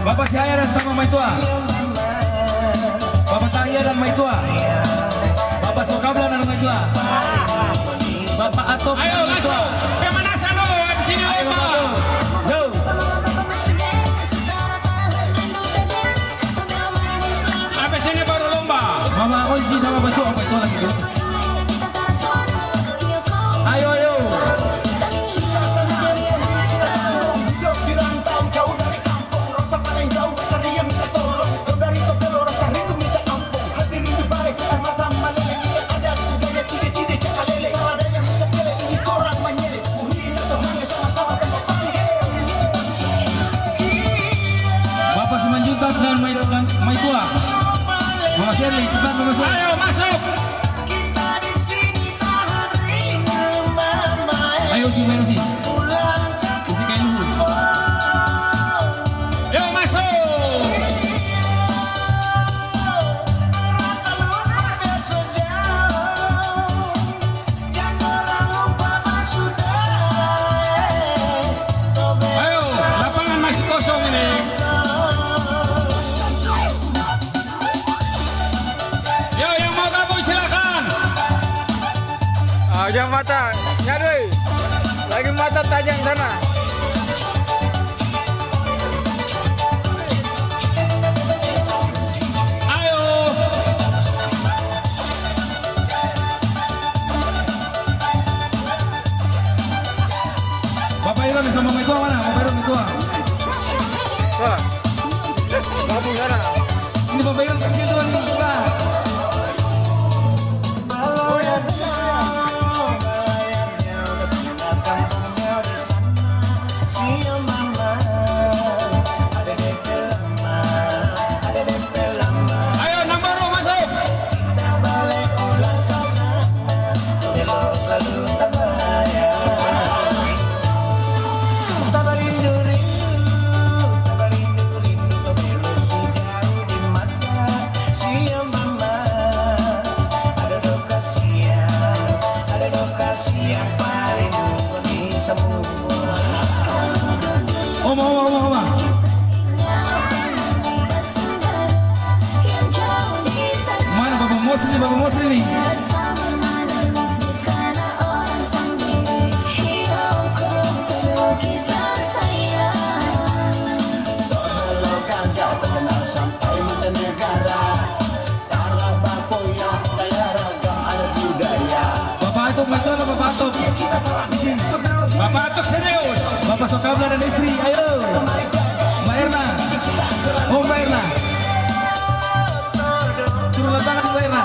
Bapak Syahya dan sama Maitua, Bapak Tahya dan Maitua, Bapak Sokabla dan Maitua, Bapak Atop dan Maitua. Pemanasan lo di sini lomba. Yo. Habis ini baru lomba. Mama Onsi sama Maitua lagi tuh. Ayo ayo. Dengan Maitua, Mama Shirley, cepat Mama Shirley. Ayo masuk. Ayo si Merosi, si kayak luhur. Yo masuk. Ayo, lapangan masih kosong ini. Jangan mata, nyari lagi mata tajam sana. Ayo. Bapak Iron sama Maitua mana? Bapak Iron Maitua. Wah, babu sana. Ini Bapak Iron kecil tuh nih. Oma. Mana Bapak Mosli nih? Bapak Atok, Maitua atau Bapak Atok? Bapak Atok serius. Bapak Sokabla dan istri, ayo. Mbak Erna. Oh Mbak Erna. Turun lapangan Mbak Erna.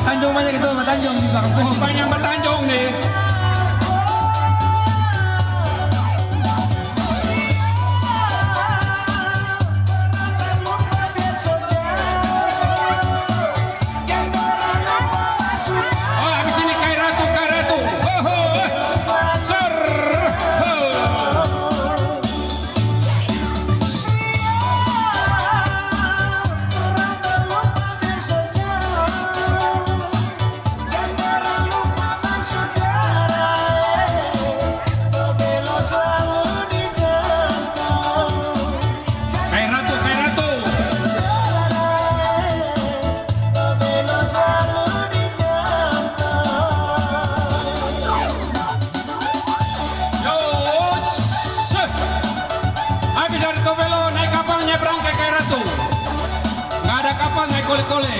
Tanjung banyak itu, Tanjung di belakang pohon. Banyak bertanjung nih. Oh, habis ini Kai Ratu. kole-kole.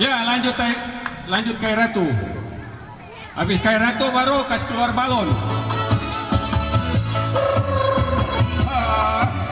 Ya, lanjut kay Ratu. Habis kay Ratu baru kasih keluar balon.